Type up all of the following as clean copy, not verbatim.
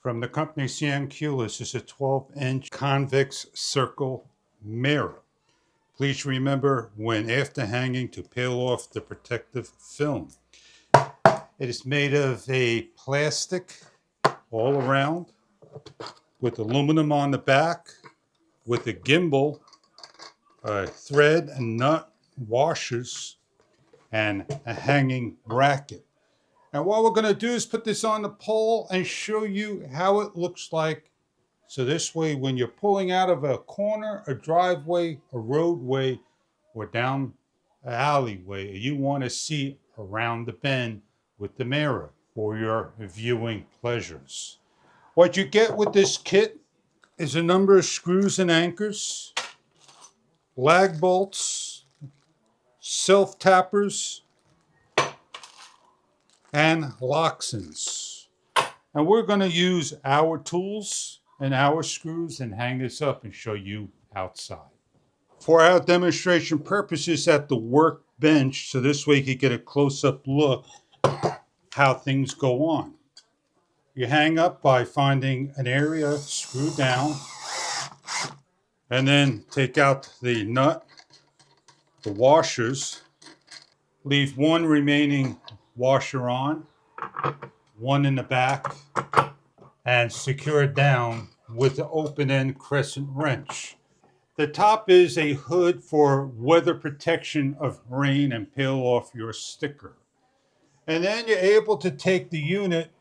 From the company CNQLIS is a 12-inch convex circle mirror. Please remember when after hanging to peel off the protective film. It is made of a plastic all around with aluminum on the back with a gimbal, thread and nut washers, and a hanging bracket. And what we're going to do is put this on the pole and show you how it looks like. So this way, when you're pulling out of a corner, a driveway, a roadway, or down an alleyway, you want to see around the bend with the mirror for your viewing pleasures. What you get with this kit is a number of screws and anchors, lag bolts, self-tappers, and locksons. And we're going to use our tools and our screws and hang this up and show you outside. For our demonstration purposes at the workbench, so this way you can get a close-up look how things go on. You hang up by finding an area, screw down, and then take out the nut, the washers, leave one remaining washer on, one in the back, and secure it down with the open-end crescent wrench. The top is a hood for weather protection of rain and peel off your sticker. And then you're able to take the unit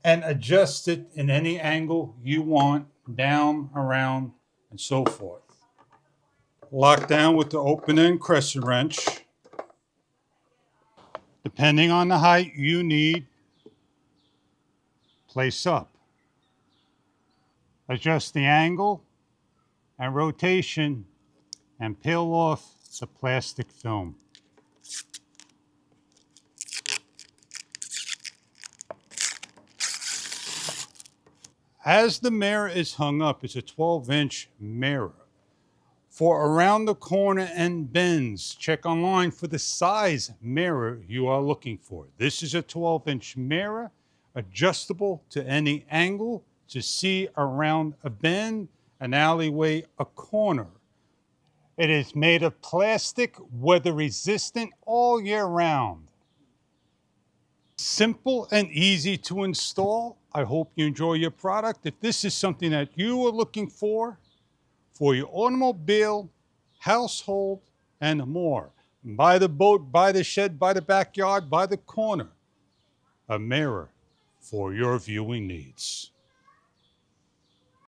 and adjust it in any angle you want, down, around, and so forth. Lock down with the open-end crescent wrench. Depending on the height you need, place up. Adjust the angle and rotation and peel off the plastic film. As the mirror is hung up, it's a 12-inch mirror. For around the corner and bends, check online for the size mirror you are looking for. This is a 12-inch mirror, adjustable to any angle to see around a bend, an alleyway, a corner. It is made of plastic, weather resistant all year round. Simple and easy to install. I hope you enjoy your product. If this is something that you are looking for your automobile, household, and more, by the boat, by the shed, by the backyard, by the corner, a mirror for your viewing needs.